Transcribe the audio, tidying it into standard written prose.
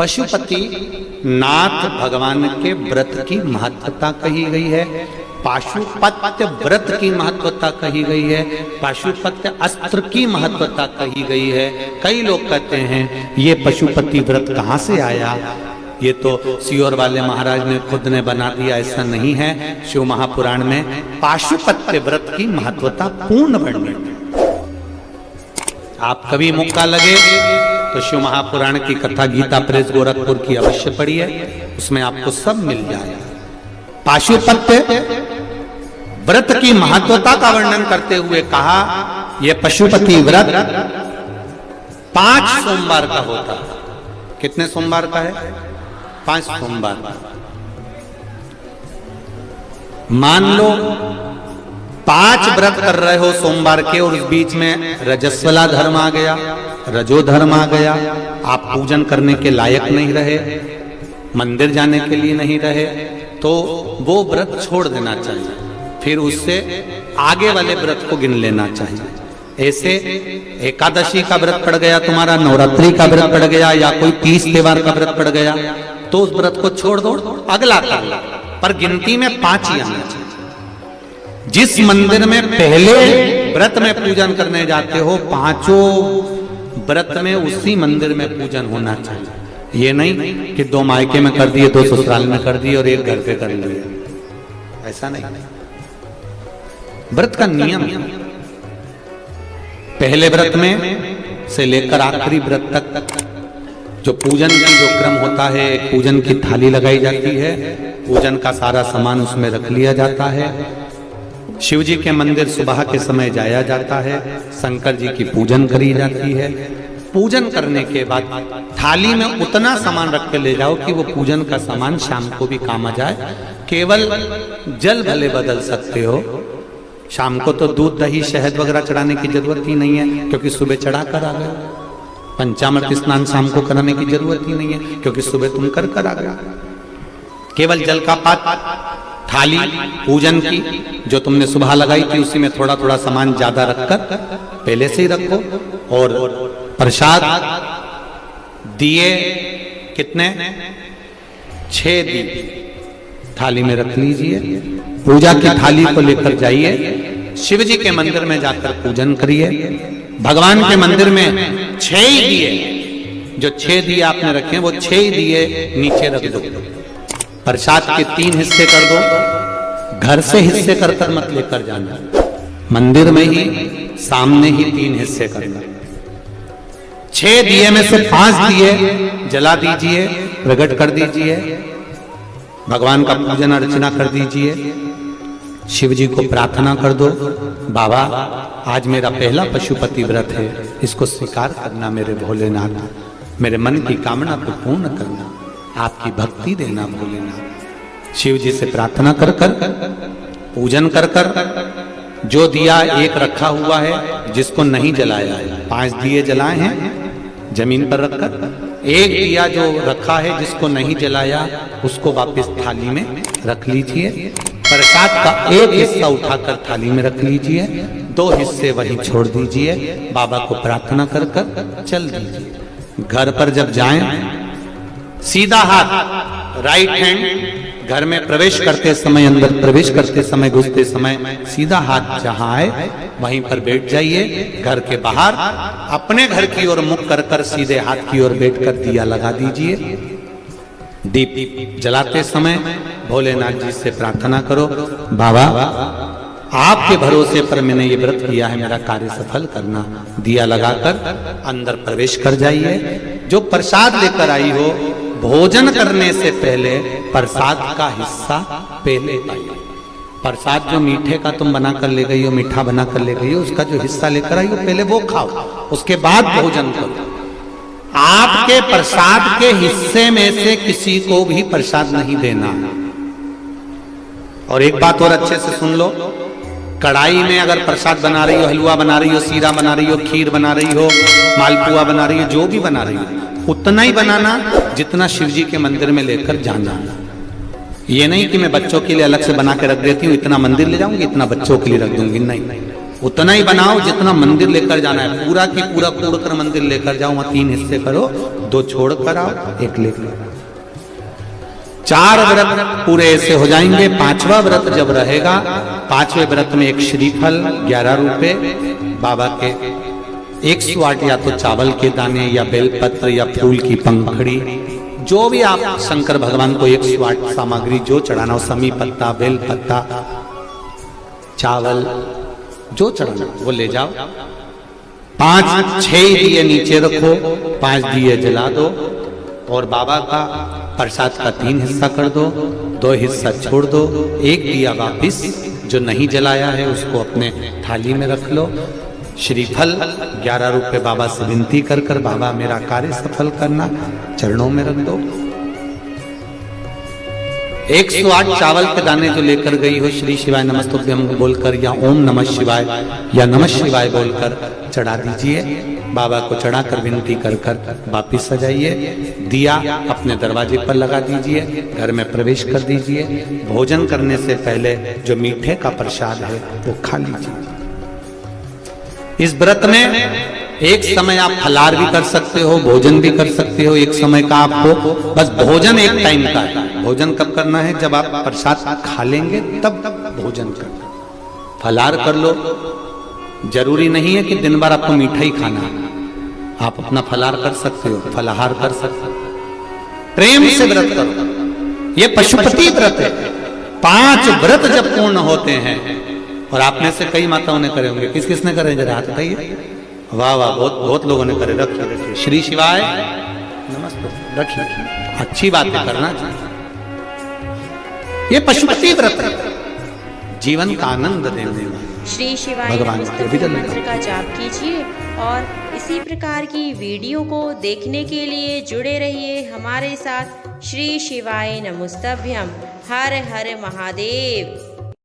पशुपति नाथ भगवान के व्रत की महत्वता कही गई है, पाशुपत्य व्रत की महत्वता कही गई है, पाशुपत्य अस्त्र की महत्वता कही गई है। कई लोग कहते हैं ये पशुपति व्रत कहाँ से आया, ये तो सियोर वाले महाराज ने खुद ने बना दिया, ऐसा नहीं है। शिव महापुराण में पाशुपत्य व्रत की महत्वता पूर्ण वर्णन है। आप कभी मौका लगे तो शिव महापुराण की कथा गीता प्रेस गोरखपुर की अवश्य पढ़िए, उसमें आपको सब मिल जाएगा। पाशुपत्य व्रत की महत्वता का वर्णन करते हुए कहा यह पशुपति व्रत 5 सोमवार का होता है। कितने सोमवार का है? 5 सोमवार। मान लो 5 व्रत कर रहे हो सोमवार के, और उस बीच में रजस्वला धर्म आ गया, रजो धर्म आ गया, आप पूजन करने के लायक नहीं रहे, मंदिर जाने के लिए नहीं रहे, तो वो व्रत छोड़ देना चाहिए, फिर उससे आगे वाले व्रत को गिन लेना चाहिए। ऐसे एकादशी का व्रत पड़ गया तुम्हारा, नवरात्रि का व्रत पड़ गया, या कोई 30 त्योहार का व्रत पड़ गया, तो उस व्रत को छोड़ दो, अगला कर लो, पर गिनती में 5 ही आना चाहिए। जिस मंदिर में पहले व्रत में पूजन करने जाते हो, 5 व्रत में उसी मंदिर में पूजन होना चाहिए। ये नहीं कि 2 मायके में कर दिए, 2 ससुराल में कर दिए और 1 घर पे कर लिए, ऐसा नहीं। व्रत का नियम है, पहले व्रत में से लेकर आखिरी व्रत तक जो पूजन की जो क्रम होता है, पूजन की थाली लगाई जाती है, पूजन का सारा सामान उसमें रख लिया जाता है, शिव जी के मंदिर सुबह के समय जाया जाता है, शंकर जी की पूजन करी जाती है। पूजन करने के बाद थाली में उतना सामान रख के ले जाओ कि वो पूजन का सामान शाम को भी काम आ जाए। केवल जल भले बदल सकते हो, शाम को तो दूध दही शहद वगैरह चढ़ाने की जरूरत ही नहीं है, क्योंकि सुबह चढ़ा कर आ गए। पंचामृत स्नान शाम को कराने की जरूरत ही नहीं है, क्योंकि सुबह तुम कर आ गए। केवल जल का पात्र, थाली पूजन की जो तुमने सुबह लगाई थी, उसी में थोड़ा थोड़ा सामान ज्यादा रखकर पहले से ही रखो। और प्रसाद दिए कितने? 6 दिए थाली में रख लीजिए। पूजा की थाली को लेकर जाइए, शिव जी के मंदिर में जाकर पूजन करिए। भगवान के मंदिर में 6 ही दिए, जो 6 दिए आपने रखे वो 6 ही दिए नीचे रख दो। प्रसाद के 3 हिस्से कर दो, घर से हिस्से कर मत लेकर जाना, मंदिर में ही सामने ही 3 हिस्से करना। 6 दिए में से 5 दिए जला दीजिए, प्रकट कर दीजिए, भगवान का पूजन अर्चना कर दीजिए, शिव जी को प्रार्थना कर दो, बाबा आज मेरा पहला पशुपति व्रत है, इसको स्वीकार करना मेरे भोलेनाथ, मेरे मन की कामना को पूर्ण करना, आपकी भक्ति देना भोलेनाथ। शिव जी से प्रार्थना कर कर पूजन कर कर जो दिया एक रखा हुआ है, जिसको नहीं जलाया है, 5 दिए जलाए हैं जमीन पर रखकर, 1 दिया जो रखा है जिसको नहीं जलाया उसको वापस थाली में रख लीजिए। प्रसाद का 1 हिस्सा उठाकर थाली में रख लीजिए, 2 हिस्से वहीं छोड़ दीजिए, बाबा को प्रार्थना कर कर चल दीजिए। घर पर जब जाएं, सीधा हाथ राइट हैंड घर में प्रवेश करते समय, अंदर प्रवेश करते समय, घुसते समय सीधा हाथ जहां आए वहीं पर बैठ जाइए। घर के बाहर अपने घर की ओर मुख कर कर सीधे हाथ की ओर बैठकर दिया लगा दीजिए। दीप जलाते समय भोलेनाथ जी से प्रार्थना करो, बाबा आपके भरोसे पर मैंने ये व्रत किया है, मेरा कार्य सफल करना। दिया लगाकर अंदर प्रवेश कर जाइए। जो प्रसाद लेकर आई हो, भोजन करने से पहले प्रसाद का हिस्सा पहले पाइए। प्रसाद जो मीठे का तुम बना कर ले गई हो, मीठा बना कर ले गई हो, उसका जो हिस्सा लेकर आई हो पहले वो खाओ, उसके बाद भोजन करो। आपके प्रसाद के हिस्से में से किसी को भी प्रसाद नहीं देना। और एक बात और अच्छे से सुन लो, कढ़ाई में अगर प्रसाद बना रही हो, हलवा बना रही हो, सीरा बना रही हो, खीर बना रही हो, मालपुआ बना रही हो, जो भी बना रही हो, उतना ही बनाना जितना शिव जी के मंदिर में लेकर जाना। ये नहीं कि मैं बच्चों के लिए अलग से बना के रख देती हूँ, इतना मंदिर ले जाऊंगी, इतना बच्चों के लिए रख दूंगी, नहीं। उतना ही बनाओ जितना मंदिर लेकर जाना है, पूरा की पूरा तोड़कर मंदिर लेकर जाओ, वहां 3 हिस्से करो, 2 छोड़ कर आओ, 1 लेकर आओ। 4 व्रत पूरे ऐसे हो जाएंगे। 5वां व्रत जब रहेगा, 5वें व्रत में 1 श्रीफल 11 रुपए, बाबा के 108 या तो चावल के दाने या बेलपत्र या फूल की पंखड़ी, जो भी आप शंकर भगवान को 108 सामग्री जो चढ़ाना हो, समी पत्ता, बेल पत्ता, चावल, जो चढ़ाना वो ले जाओ। 5-6 दिए नीचे रखो, 5 दिए जला दो और बाबा का प्रसाद का 3 हिस्सा कर दो, 2 हिस्सा छोड़ दो, 1 दिया वापिस जो नहीं जलाया है उसको अपने थाली में रख लो। श्रीफल 11 रुपए बाबा से विनती कर कर, बाबा मेरा कार्य सफल करना, चरणों में रख दो। 108 चावल के दाने जो लेकर गई हो, श्री शिवाय नमस्तुभ्यं बोलकर या ओम नमः शिवाय या नमः शिवाय बोलकर चढ़ा दीजिए। बाबा को चढ़ाकर विनती कर कर वापिस सजाइए। दिया अपने दरवाजे पर लगा दीजिए, घर में प्रवेश कर दीजिए। भोजन करने से पहले जो मीठे का प्रसाद है वो खा लीजिए। इस व्रत में एक समय आप फलाहार भी कर सकते हो, भोजन भी कर सकते हो। एक समय का आपको बस भोजन एक टाइम का है। भोजन कब करना है? जब आप प्रसाद खा लेंगे तब भोजन करना। फलाहार कर लो, जरूरी नहीं है कि दिन भर आपको मीठा ही खाना है। आप अपना फलाहार कर सकते हो, फलाहार कर सकते हो। प्रेम से व्रत करो, ये पशुपति व्रत है। 5 व्रत जब पूर्ण होते हैं, और आप में से कई माताओं ने करे होंगे, किस किसने करे जरा हाथ उठाइए। वाह वाह, बहुत लोगों ने करे। रखिए रखिए, श्री शिवाय नमस्ते, रखिए। अच्छी बातें करना चाहिए। ये पशुपति व्रत है, जीवन का आनंद देने वाला। श्री शिवाय नमस्तुभ्यं मंत्र का जाप कीजिए और इसी प्रकार की वीडियो को देखने के लिए जुड़े रहिए हमारे साथ। श्री शिवाय नमस्तुभ्यं। हर हर महादेव।